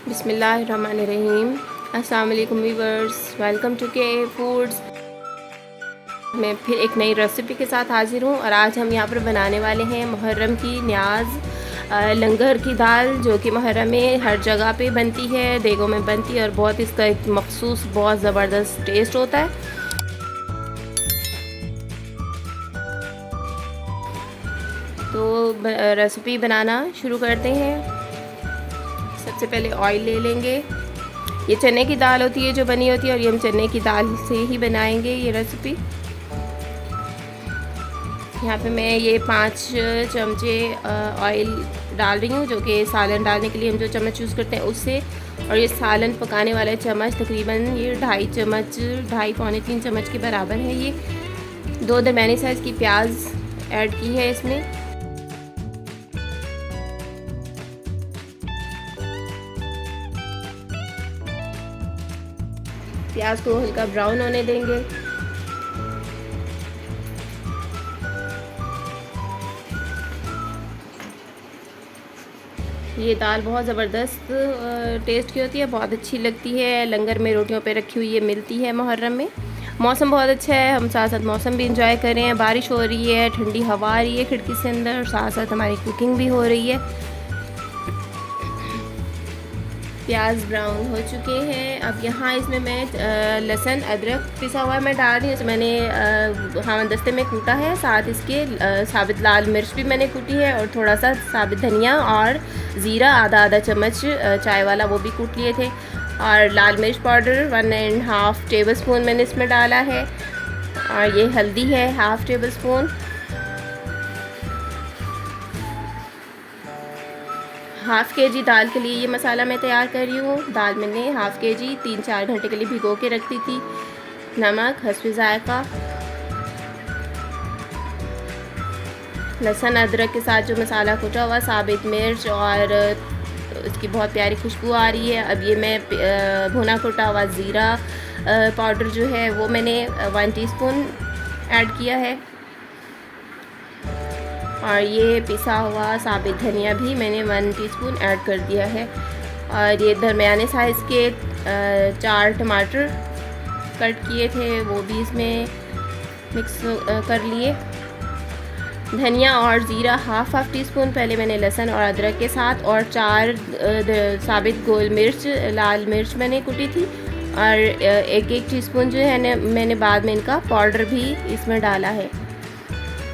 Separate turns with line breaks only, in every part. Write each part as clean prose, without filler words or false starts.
बिस्मिल्लाहिर्रहमानिर्रहीम। अस्सलाम वालेकुम व्यूअर्स, वेलकम टू के फूड्स। मैं फिर एक नई रेसिपी के साथ हाजिर हूँ और आज हम यहाँ पर बनाने वाले हैं मुहर्रम की न्याज लंगर की दाल, जो कि मुहर्रम में हर जगह पे बनती है, देगों में बनती है और बहुत इसका एक मखसूस बहुत ज़बरदस्त टेस्ट होता है। तो रेसिपी बनाना शुरू करते हैं। सबसे पहले ऑयल ले लेंगे। ये चने की दाल होती है जो बनी होती है और ये हम चने की दाल से ही बनाएंगे ये रेसिपी। यहाँ पे मैं ये 5 चमचे ऑयल डाल रही हूँ, जो कि सालन डालने के लिए हम जो चम्मच यूज़ करते हैं उससे। और ये सालन पकाने वाला चम्मच तकरीबन ये 2.5 चम्मच, 2.5 पौने 3 चम्मच के बराबर है। ये 2 दरमियानी साइज़ की प्याज ऐड की है इसमें। प्याज को हल्का ब्राउन होने देंगे। ये दाल बहुत ज़बरदस्त टेस्ट की होती है, बहुत अच्छी लगती है। लंगर में रोटियों पे रखी हुई ये मिलती है मुहर्रम में। मौसम बहुत अच्छा है, हम साथ साथ मौसम भी इंजॉय कर रहे हैं। बारिश हो रही है, ठंडी हवा आ रही है खिड़की से अंदर, और साथ साथ हमारी कुकिंग भी हो रही है। प्याज ब्राउन हो चुके हैं। अब यहाँ इसमें मैं लहसुन अदरक पिसा हुआ मैं डाल रही हूँ। मैंने हमदस्ते में कूटा है, साथ इसके साबित लाल मिर्च भी मैंने कूटी है, और थोड़ा सा साबित धनिया और ज़ीरा आधा चम्मच चाय वाला वो भी कूट लिए थे। और लाल मिर्च पाउडर 1.5 टेबल स्पून मैंने इसमें डाला है। और ये हल्दी है 1/2 टेबल स्पून। 1/2 kg दाल के लिए ये मसाला मैं तैयार कर रही हूँ। दाल मैंने 1/2 kg 3-4 घंटे के लिए भिगो के रख दी थी। नमक हस्बे ज़ायक़ा। लहसुन अदरक के साथ जो मसाला कुटा हुआ, साबित मिर्च, और इसकी बहुत प्यारी खुशबू आ रही है। अब ये मैं भुना कुटा हुआ ज़ीरा पाउडर जो है वो मैंने 1 टीस्पून ऐड किया है। और ये पिसा हुआ साबित धनिया भी मैंने 1 टीस्पून ऐड कर दिया है। और ये दरमियाने साइज़ के 4 टमाटर कट किए थे वो भी इसमें मिक्स कर लिए। धनिया और ज़ीरा 1/2 टीस्पून पहले मैंने लहसुन और अदरक के साथ, और 4 साबित गोल मिर्च लाल मिर्च मैंने कुटी थी, और 1 टीस्पून जो है मैंने बाद में इनका पाउडर भी इसमें डाला है।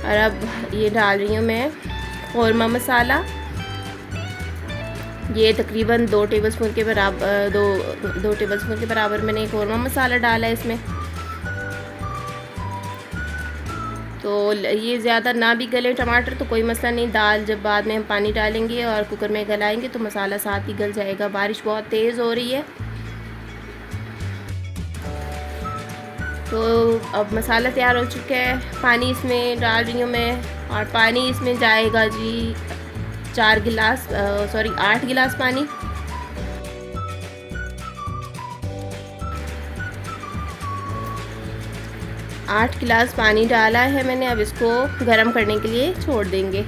और अब ये डाल रही हूँ मैं कौरमा मसाला। ये तकरीबन 2 टेबलस्पून के बराबर 2 टेबलस्पून के बराबर मैंने कौरमा मसाला डाला है इसमें। तो ये ज़्यादा ना भी गले टमाटर तो कोई मसला नहीं, दाल जब बाद में हम पानी डालेंगे और कुकर में गलाएंगे तो मसाला साथ ही गल जाएगा। बारिश बहुत तेज़ हो रही है, तो अब मसाला तैयार हो चुका है। पानी इसमें डाल रही हूँ मैं, और पानी इसमें जाएगा जी 8 गिलास पानी। आठ गिलास पानी डाला है मैंने। अब इसको गर्म करने के लिए छोड़ देंगे।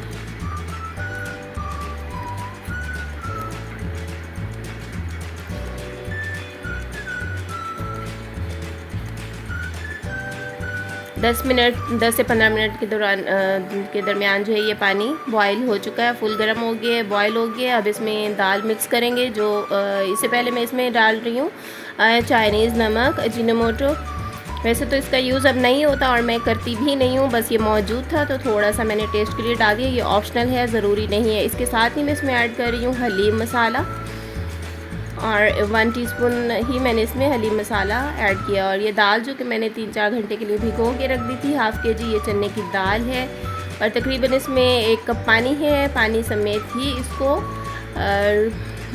10 से 15 मिनट के दरमियान जो है ये पानी बॉयल हो चुका है, फुल गर्म हो गया है, बॉयल हो गया। अब इसमें दाल मिक्स करेंगे। जो इससे पहले मैं इसमें डाल रही हूँ चाइनीज़ नमक, अजीनोमोटो। वैसे तो इसका यूज़ अब नहीं होता और मैं करती भी नहीं हूँ, बस ये मौजूद था तो थोड़ा सा मैंने टेस्ट के लिए डाल दिया। ये ऑप्शनल है, ज़रूरी नहीं है। इसके साथ ही मैं इसमें ऐड कर रही हूँ हलीम मसाला, और 1 टीस्पून ही मैंने इसमें हलीम मसाला ऐड किया। और ये दाल जो कि मैंने 3-4 घंटे के लिए भिगो के रख दी थी, 1/2 kg ये चने की दाल है, और तकरीबन इसमें 1 कप पानी है। पानी समेत ही इसको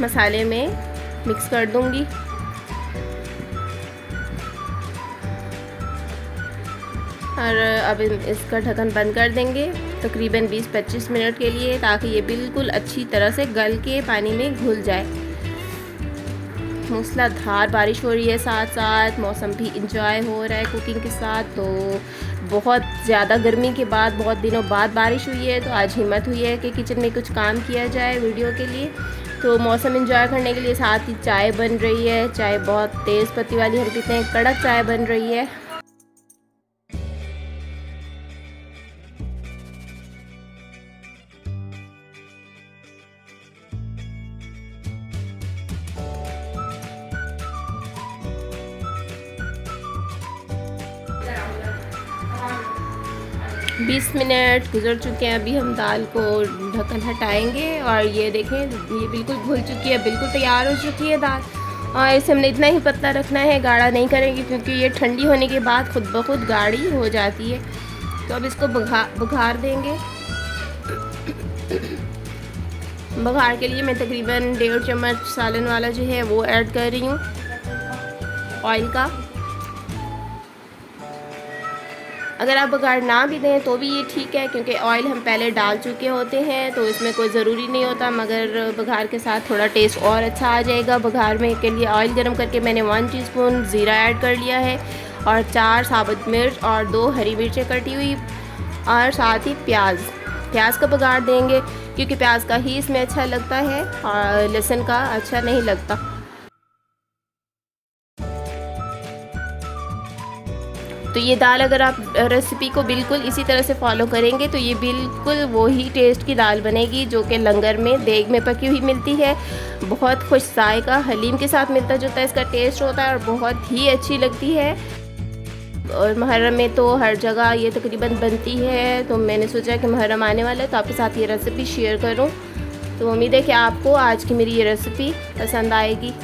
मसाले में मिक्स कर दूंगी। और अब इसका ढक्कन बंद कर देंगे तकरीबन 20-25 मिनट के लिए, ताकि ये बिल्कुल अच्छी तरह से गल के पानी में घुल जाए। मूसलाधार बारिश हो रही है, साथ साथ मौसम भी इंजॉय हो रहा है कुकिंग के साथ। तो बहुत ज़्यादा गर्मी के बाद बहुत दिनों बाद बारिश हुई है, तो आज हिम्मत हुई है कि किचन में कुछ काम किया जाए वीडियो के लिए। तो मौसम एंजॉय करने के लिए साथ ही चाय बन रही है। चाय बहुत तेज़ पत्ती वाली, हम पीते हैं, कड़क चाय बन रही है। बीस मिनट गुजर चुके हैं। अभी हम दाल को ढक्कन हटाएंगे और ये देखें, ये बिल्कुल घुल चुकी है, बिल्कुल तैयार हो चुकी है दाल। और इसे हमने इतना ही पतला रखना है, गाढ़ा नहीं करेंगे क्योंकि ये ठंडी होने के बाद खुद ब खुद गाढ़ी हो जाती है। तो अब इसको बघार देंगे। बघार के लिए मैं तकरीबन 1.5 चम्मच सालन वाला जो है वो ऐड कर रही हूँ ऑयल का। अगर आप बघार ना भी दें तो भी ये ठीक है क्योंकि ऑयल हम पहले डाल चुके होते हैं, तो इसमें कोई ज़रूरी नहीं होता, मगर बघार के साथ थोड़ा टेस्ट और अच्छा आ जाएगा। बघार में के लिए ऑयल गरम करके मैंने 1 टीस्पून ज़ीरा ऐड कर लिया है और 4 साबुत मिर्च और 2 हरी मिर्चें कटी हुई और साथ ही प्याज का बघार देंगे क्योंकि प्याज का ही इसमें अच्छा लगता है और लहसुन का अच्छा नहीं लगता। तो ये दाल अगर आप रेसिपी को बिल्कुल इसी तरह से फॉलो करेंगे तो ये बिल्कुल वही टेस्ट की दाल बनेगी जो कि लंगर में देग में पकी हुई मिलती है। बहुत खुश जायका हलीम के साथ मिलता जुलता इसका टेस्ट होता है और बहुत ही अच्छी लगती है। और मुहर्रम में तो हर जगह ये तकरीबन बनती है, तो मैंने सोचा कि मुहर्रम आने वाला है तो आपके साथ ये रेसिपी शेयर करूं। तो उम्मीद है कि आपको आज की मेरी ये रेसिपी पसंद आएगी।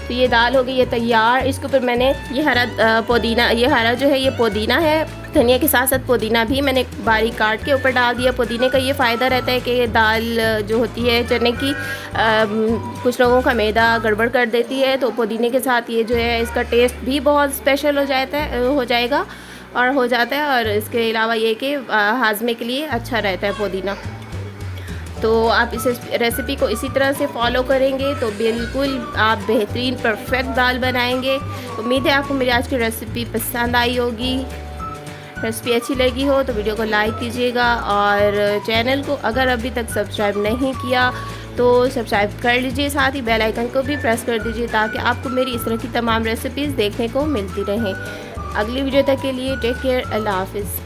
तो ये दाल हो गई है तैयार। इसके ऊपर मैंने ये हरा पुदीना, ये हरा जो है ये पुदीना है, धनिया के साथ साथ पुदीना भी मैंने बारीक काट के ऊपर डाल दिया। पुदीने का ये फ़ायदा रहता है कि दाल जो होती है चने की कुछ लोगों का मैदा गड़बड़ कर देती है, तो पुदीने के साथ ये जो है इसका टेस्ट भी बहुत स्पेशल हो जाएगा और हो जाता है। और इसके अलावा ये कि हाजमे के लिए अच्छा रहता है पुदीना। तो आप इस रेसिपी को इसी तरह से फॉलो करेंगे तो बिल्कुल आप बेहतरीन परफेक्ट दाल बनाएंगे। उम्मीद है आपको मेरी आज की रेसिपी पसंद आई होगी। रेसिपी अच्छी लगी हो तो वीडियो को लाइक कीजिएगा और चैनल को अगर अभी तक सब्सक्राइब नहीं किया तो सब्सक्राइब कर लीजिए, साथ ही बेल आइकन को भी प्रेस कर दीजिए ताकि आपको मेरी इस तरह की तमाम रेसिपीज़ देखने को मिलती रहें। अगली वीडियो तक के लिए टेक केयर, अल्लाह हाफिज़।